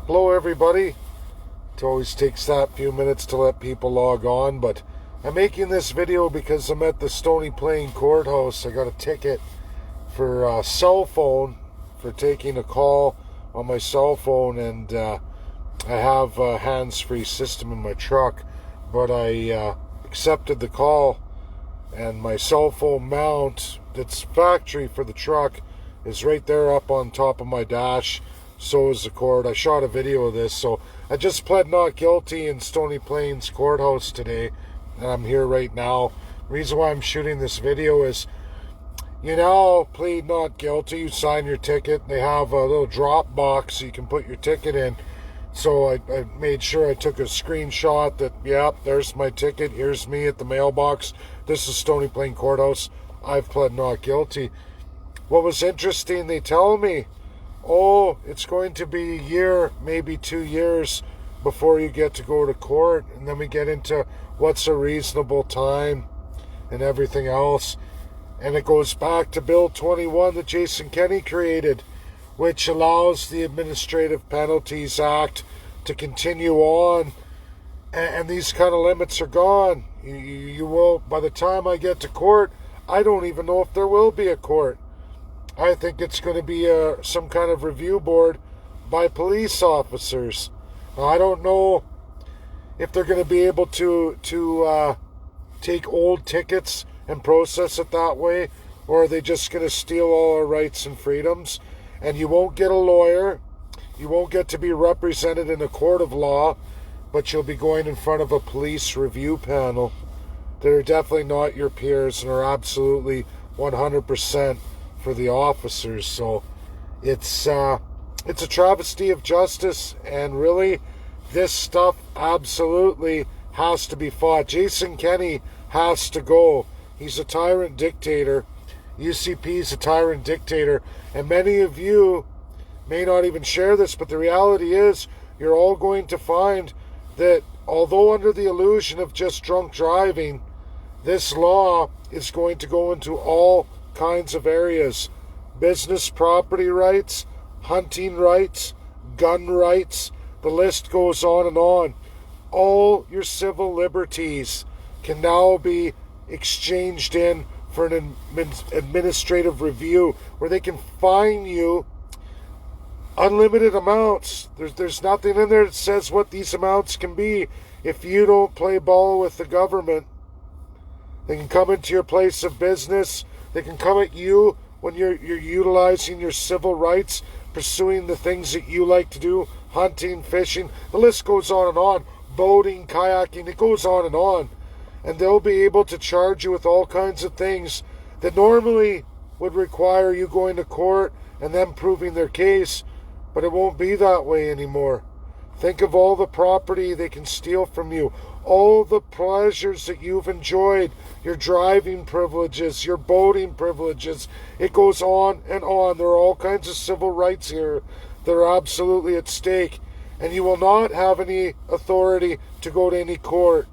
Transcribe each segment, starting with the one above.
Hello everybody. It always takes that few minutes to let people log on, but I'm making this video because I'm at the Stony courthouse. I got a ticket for a cell phone for taking a call on my cell phone, and I have a hands-free system in my truck, but I accepted the call, and my cell phone mount that's factory for the truck is right there up on top of my dash. So is the cord. I shot a video of this. So I just pled not guilty in Stony Plains courthouse today, and I'm here right now. The reason why I'm shooting this video is, plead not guilty, you sign your ticket. They have a little drop box so you can put your ticket in. So I made sure I took a screenshot that, there's my ticket. Here's me at the mailbox. This is Stony Plains courthouse. I've pled not guilty. What was interesting, they tell me, it's going to be a year, maybe 2 years before you get to go to court. And then we get into what's a reasonable time and everything else. And it goes back to Bill 21 that Jason Kenney created, which allows the Administrative Penalties Act to continue on. And these kind of limits are gone. You will, by the time I get to court, I don't even know if there will be a court. I think it's going to be some kind of review board by police officers. Now, I don't know if they're going to be able to take old tickets and process it that way, or are they just going to steal all our rights and freedoms? And you won't get a lawyer. You won't get to be represented in a court of law, but you'll be going in front of a police review panel that are definitely not your peers and are absolutely 100% for the officers. So it's a travesty of justice, and really this stuff absolutely has to be fought. Jason Kenney has to go. He's a tyrant dictator. UCP's a tyrant dictator, and many of you may not even share this, but the reality is you're all going to find that although under the illusion of just drunk driving, this law is going to go into all kinds of areas: business property rights, hunting rights, gun rights, the list goes on and on. All your civil liberties can now be exchanged in for an administrative review, where they can fine you unlimited amounts. There's nothing in there that says what these amounts can be. If you don't play ball with the government, they can come into your place of business. They can come at you when you're utilizing your civil rights, pursuing the things that you like to do, hunting, fishing, the list goes on and on, boating, kayaking, it goes on and on. And they'll be able to charge you with all kinds of things that normally would require you going to court and them proving their case, but it won't be that way anymore. Think of all the property they can steal from you, all the pleasures that you've enjoyed, your driving privileges, your boating privileges. It goes on and on. There are all kinds of civil rights here that are absolutely at stake, and you will not have any authority to go to any court.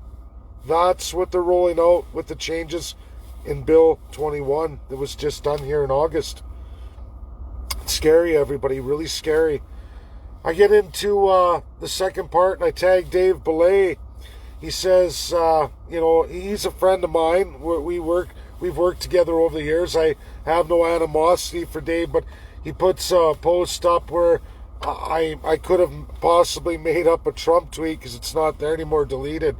That's what they're rolling out with the changes in Bill 21 that was just done here in August. It's scary, everybody, really scary. I get into the second part, and I tag Dave Belay. He says, he's a friend of mine. We've worked together over the years. I have no animosity for Dave, but he puts a post up where I could have possibly made up a Trump tweet because it's not there anymore, deleted.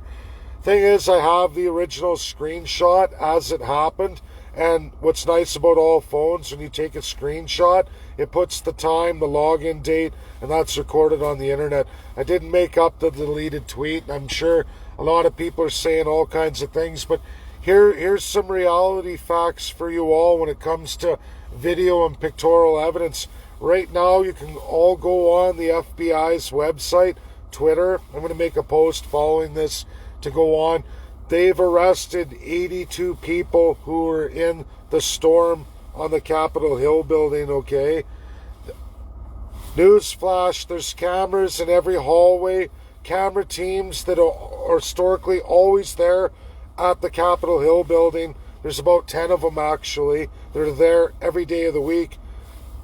Thing is, I have the original screenshot as it happened, and what's nice about all phones, when you take a screenshot, it puts the time, the login date, and that's recorded on the internet. I didn't make up the deleted tweet. I'm sure a lot of people are saying all kinds of things, but here's some reality facts for you all when it comes to video and pictorial evidence. Right now, you can all go on the FBI's website, Twitter. I'm going to make a post following this to go on. They've arrested 82 people who were in the storm on the Capitol Hill building, okay? Newsflash, there's cameras in every hallway, camera teams that are historically always there at the Capitol Hill building. There's about 10 of them, actually. They're there every day of the week.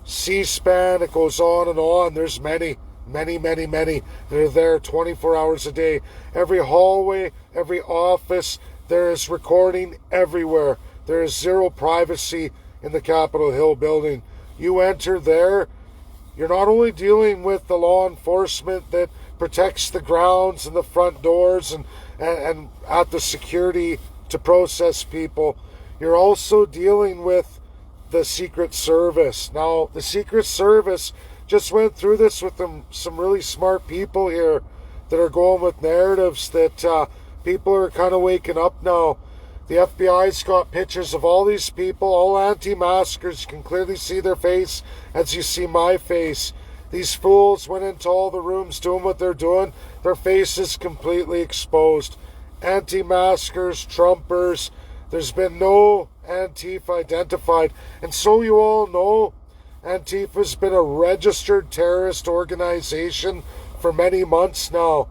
C-SPAN, it goes on and on. There's many Many, many, many. They're there 24 hours a day. Every hallway, every office, there is recording everywhere. There is zero privacy in the Capitol Hill building. You enter there, you're not only dealing with the law enforcement that protects the grounds and the front doors and at the security to process people, you're also dealing with the Secret Service. Now, the Secret Service just went through this with some really smart people here that are going with narratives that people are kind of waking up now. The FBI's got pictures of all these people, all anti-maskers. You can clearly see their face as you see my face. These fools went into all the rooms doing what they're doing. Their faces completely exposed. Anti-maskers, Trumpers. There's been no Antifa identified. And so you all know, Antifa's been a registered terrorist organization for many months now.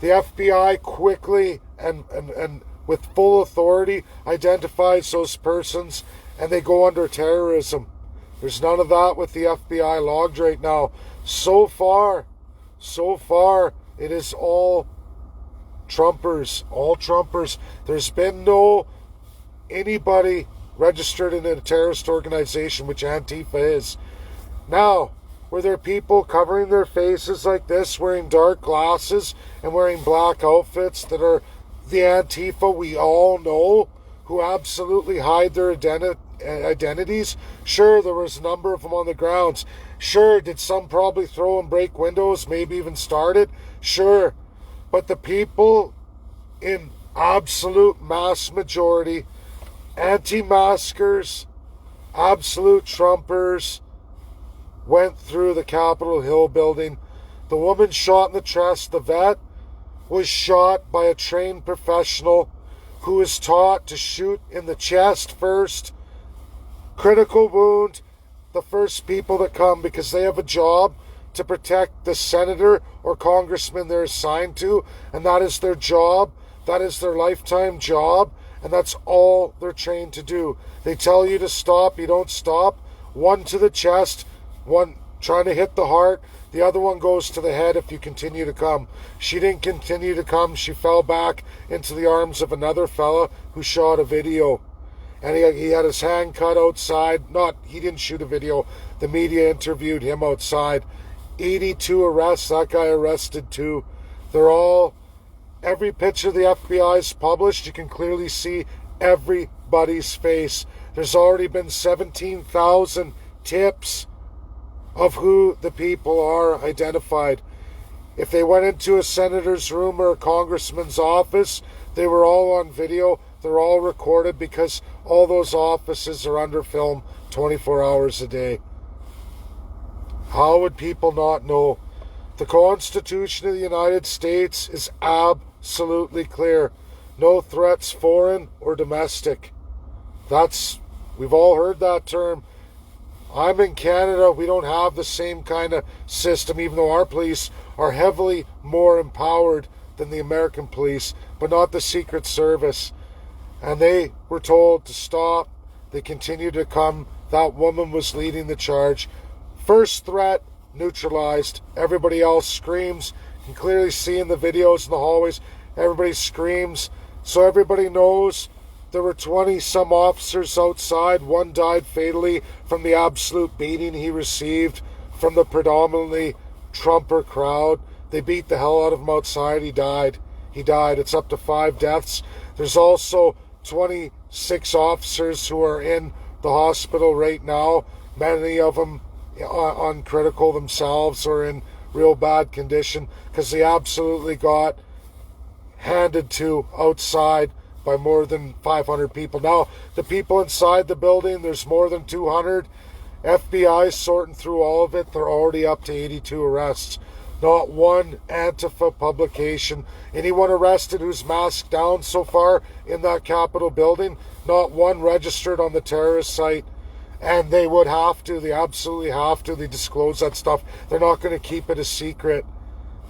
The FBI quickly and with full authority identifies those persons and they go under terrorism. There's none of that with the FBI logged right now. So far, it is all Trumpers, all Trumpers. There's been no anybody registered in a terrorist organization, which Antifa is. Now, were there people covering their faces like this, wearing dark glasses and wearing black outfits that are the Antifa we all know, who absolutely hide their identities? Sure, there was a number of them on the grounds. Sure, did some probably throw and break windows, maybe even start it? Sure. But the people in absolute mass majority, anti-maskers, absolute Trumpers, went through the Capitol Hill building. The woman shot in the chest, the vet, was shot by a trained professional who is taught to shoot in the chest first. Critical wound, the first people that come, because they have a job to protect the senator or congressman they're assigned to, and that is their job. That is their lifetime job, and that's all they're trained to do. They tell you to stop, you don't stop. One to the chest, one trying to hit the heart, the other one goes to the head if you continue to come. She didn't continue to come. She fell back into the arms of another fella who shot a video. And he had his hand cut outside. He didn't shoot a video. The media interviewed him outside. 82 arrests. That guy arrested too. Every picture the FBI's published, you can clearly see everybody's face. There's already been 17,000 tips of who the people are identified. If they went into a senator's room or a congressman's office, they were all on video. They're all recorded because all those offices are under film 24 hours a day. How would people not know? The Constitution of the United States is absolutely clear. No threats, foreign or domestic. We've all heard that term. I'm in Canada. We don't have the same kind of system, even though our police are heavily more empowered than the American police, but not the Secret Service. And they were told to stop. They continued to come. That woman was leading the charge. First threat neutralized. Everybody else screams. You can clearly see in the videos in the hallways, everybody screams. So everybody knows there were 20-some officers outside. One died fatally from the absolute beating he received from the predominantly Trumper crowd. They beat the hell out of him outside. He died. It's up to 5 deaths. There's also 26 officers who are in the hospital right now. Many of them on critical themselves or in real bad condition because they absolutely got handed to outside by more than 500 people. Now, the people inside the building, there's more than 200. FBI sorting through all of it. They're already up to 82 arrests. Not one Antifa publication. Anyone arrested who's masked down so far in that Capitol building, not one registered on the terrorist site. And they would have to. They absolutely have to. They disclose that stuff. They're not going to keep it a secret.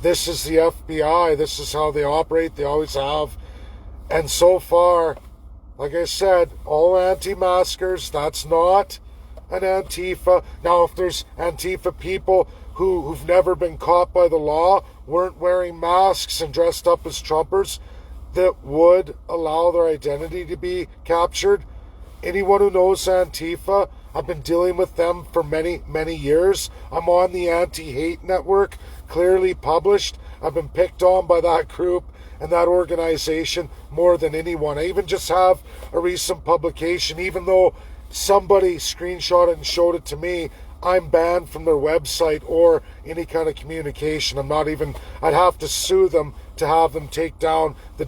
This is the FBI. This is how they operate. They always have. And so far, like I said, all anti-maskers, that's not an Antifa. Now, if there's Antifa people who've never been caught by the law, weren't wearing masks and dressed up as Trumpers, that would allow their identity to be captured. Anyone who knows Antifa, I've been dealing with them for many, many years. I'm on the Anti-Hate Network, clearly published. I've been picked on by that group and that organization more than anyone. I even just have a recent publication, even though somebody screenshot it and showed it to me, I'm banned from their website or any kind of communication. I'd have to sue them to have them take down the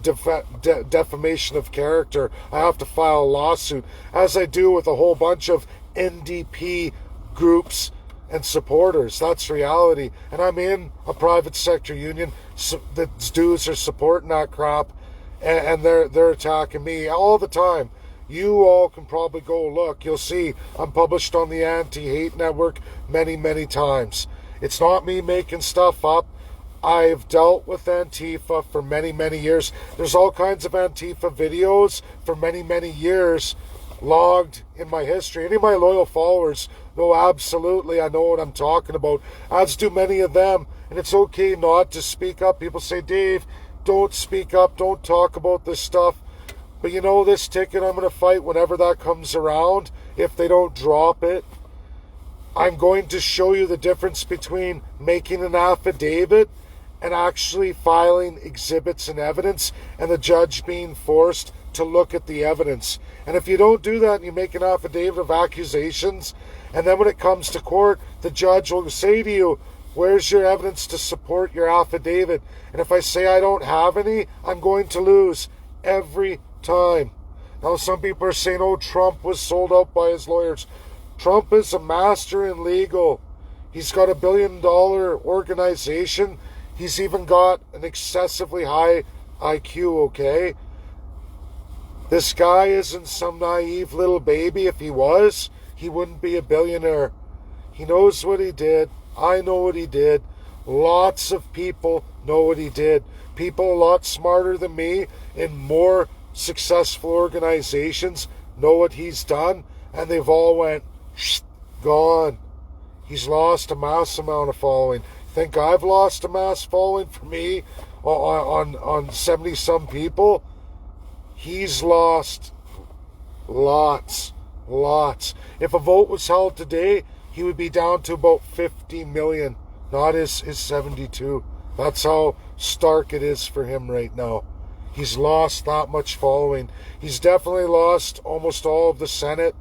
defamation of character. I have to file a lawsuit, as I do with a whole bunch of NDP groups and supporters. That's reality. And I'm in a private sector union that's dues are supporting that crap, and they're attacking me all the time. You all can probably go look. You'll see I'm published on the Anti-Hate Network many, many times. It's not me making stuff up. I've dealt with Antifa for many, many years. There's all kinds of Antifa videos for many, many years logged in my history. Any of my loyal followers know absolutely I know what I'm talking about, as do many of them. And it's okay not to speak up. People say, Dave, don't speak up, don't talk about this stuff. But you know, this ticket I'm going to fight whenever that comes around, if they don't drop it. I'm going to show you the difference between making an affidavit and actually filing exhibits and evidence, and the judge being forced to look at the evidence. And if you don't do that and you make an affidavit of accusations, and then when it comes to court, the judge will say to you, where's your evidence to support your affidavit? And if I say I don't have any, I'm going to lose every time. Now, some people are saying, oh, Trump was sold out by his lawyers. Trump is a master in legal. He's got $1 billion organization. He's even got an excessively high IQ, okay? This guy isn't some naive little baby. If he was, he wouldn't be a billionaire. He knows what he did. I know what he did. Lots of people know what he did. People a lot smarter than me in more successful organizations know what he's done, and they've all went gone. He's lost a mass amount of following. Think I've lost a mass following for me on 70 some people? He's lost lots. If a vote was held today, he would be down to about 50 million, not his 72. That's how stark it is for him right now. He's lost that much following. He's definitely lost almost all of the Senate.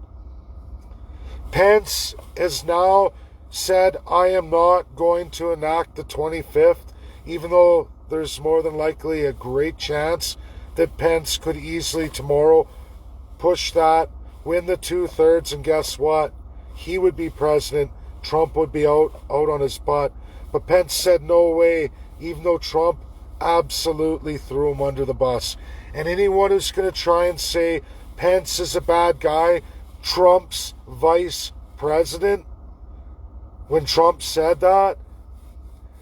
Pence has now said, I am not going to enact the 25th, even though there's more than likely a great chance that Pence could easily tomorrow push that, win the 2/3, and guess what? He would be president. Trump would be out on his butt. But Pence said no way, even though Trump absolutely threw him under the bus. And anyone who's going to try and say Pence is a bad guy, Trump's vice president, when Trump said that,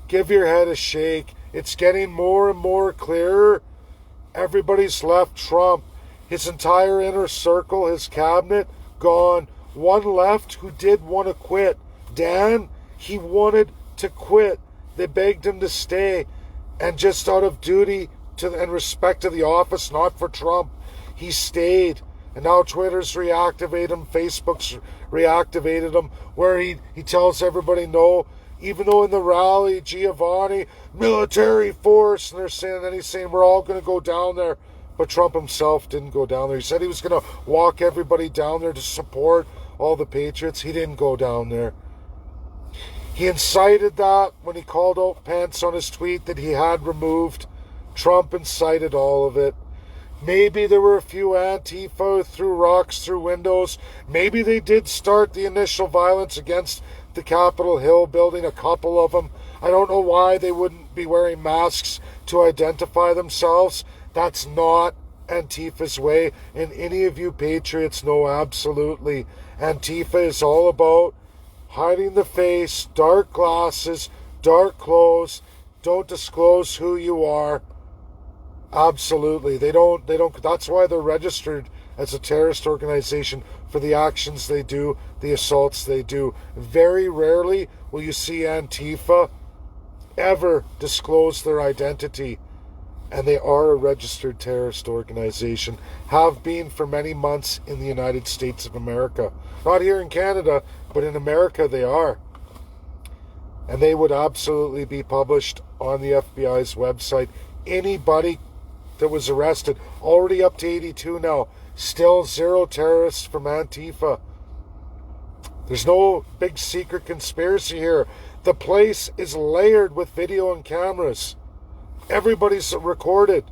give your head a shake. It's getting more and more clearer. Everybody's left Trump. His entire inner circle, his cabinet, gone. One left who did want to quit. Dan, he wanted to quit. They begged him to stay. And just out of duty and respect to the office, not for Trump, he stayed. And now Twitter's reactivated him, Facebook's reactivated him, where he tells everybody no. Even though in the rally, Giovanni, military force, and he's saying we're all going to go down there. But Trump himself didn't go down there. He said he was going to walk everybody down there to support all the patriots. He didn't go down there. He incited that when he called out Pence on his tweet that he had removed. Trump incited all of it. Maybe there were a few Antifa who threw rocks through windows. Maybe they did start the initial violence against the Capitol Hill building, a couple of them. I don't know why they wouldn't be wearing masks to identify themselves. That's not Antifa's way. And any of you patriots know absolutely Antifa is all about hiding the face, dark glasses, dark clothes, don't disclose who you are. Absolutely. They don't, that's why they're registered as a terrorist organization for the actions they do, the assaults they do. Very rarely will you see Antifa ever disclose their identity. And they are a registered terrorist organization, have been for many months in the United States of America. Not here in Canada, but in America they are. And they would absolutely be published on the FBI's website. Anybody that was arrested, already up to 82 now, still 0 terrorists from Antifa. There's no big secret conspiracy here. The place is layered with video and cameras. Everybody's recorded.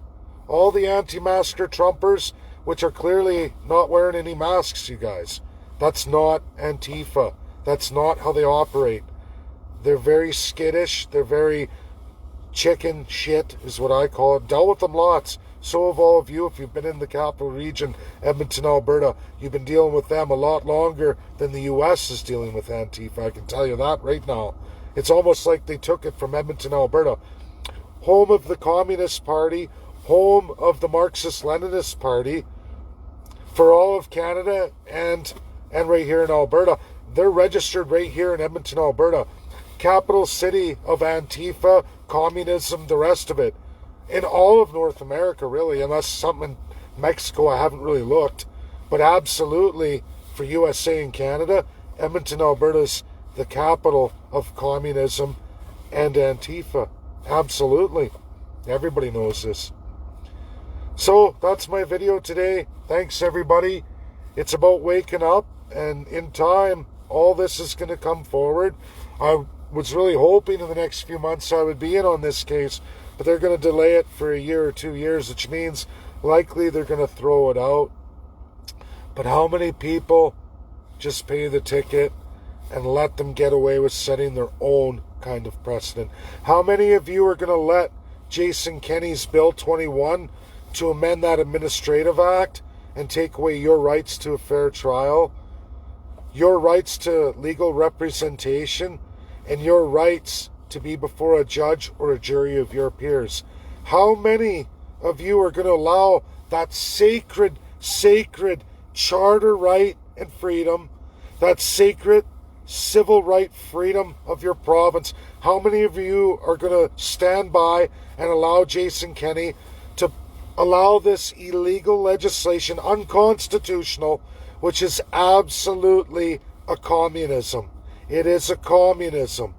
All the anti-masker Trumpers, which are clearly not wearing any masks, you guys. That's not Antifa. That's not how they operate. They're very skittish. They're very chicken shit, is what I call it. Dealt with them lots. So have all of you. If you've been in the capital region, Edmonton, Alberta, you've been dealing with them a lot longer than the U.S. is dealing with Antifa. I can tell you that right now. It's almost like they took it from Edmonton, Alberta. Home of the Communist Party, home of the Marxist-Leninist Party, for all of Canada and right here in Alberta. They're registered right here in Edmonton, Alberta. Capital city of Antifa, communism, the rest of it. In all of North America, really, unless something in Mexico, I haven't really looked. But absolutely, for USA and Canada, Edmonton, Alberta's the capital of communism and Antifa. Absolutely. Everybody knows this. So, that's my video today. Thanks, everybody. It's about waking up, and in time, all this is going to come forward. I was really hoping in the next few months I would be in on this case, but they're going to delay it for a year or 2 years, which means likely they're going to throw it out. But how many people just pay the ticket and let them get away with setting their own kind of precedent? How many of you are going to let Jason Kenney's Bill 21 to amend that administrative act and take away your rights to a fair trial, your rights to legal representation, and your rights to be before a judge or a jury of your peers? How many of you are going to allow that sacred charter right and freedom, that sacred civil right freedom of your province? How many of you are going to stand by and allow Jason Kenney to allow this illegal legislation, unconstitutional, which is absolutely a communism? It is a communism.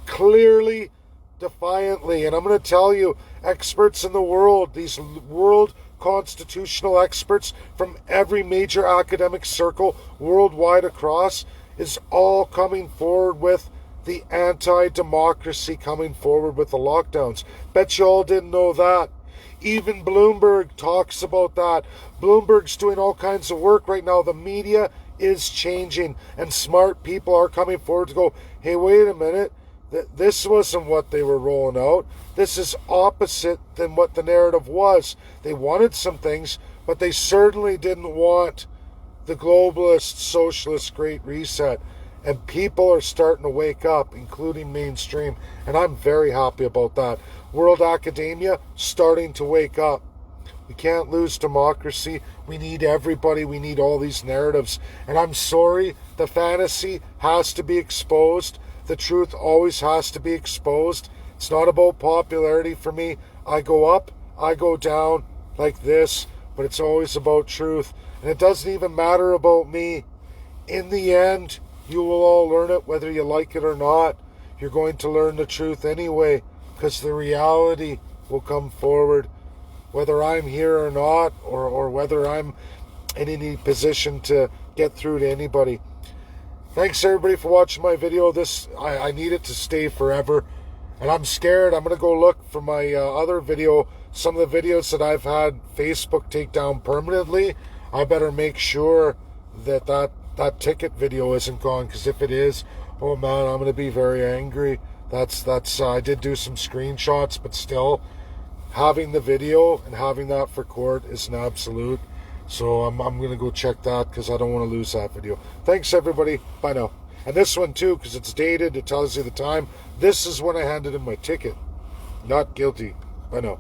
Clearly, defiantly. And I'm going to tell you, experts in the world, these world constitutional experts from every major academic circle worldwide across, is all coming forward with the anti-democracy, coming forward with the lockdowns. Bet you all didn't know that. Even Bloomberg talks about that. Bloomberg's doing all kinds of work right now. The media is changing, and smart people are coming forward to go, hey, wait a minute, this wasn't what they were rolling out. This is opposite than what the narrative was. They wanted some things, but they certainly didn't want the globalist, socialist Great Reset. And people are starting to wake up, including mainstream, and I'm very happy about that. World academia starting to wake up. We can't lose democracy. We need everybody. We need all these narratives. And I'm sorry, the fantasy has to be exposed. The truth always has to be exposed. It's not about popularity for me. I go up, I go down like this, but it's always about truth. And it doesn't even matter about me. In the end, you will all learn it, whether you like it or not. You're going to learn the truth anyway, because the reality will come forward, whether I'm here or not, or whether I'm in any position to get through to anybody. Thanks everybody for watching my video. I need it to stay forever, and I'm scared. I'm going to go look for my other video, some of the videos that I've had Facebook take down permanently. I better make sure that ticket video isn't gone, because if it is, oh man, I'm going to be very angry. That's I did do some screenshots, but still, having the video and having that for court is an absolute. So I'm going to go check that, because I don't want to lose that video. Thanks everybody. Bye now. And this one too, because it's dated, it tells you the time. This is when I handed in my ticket. Not guilty. Bye now.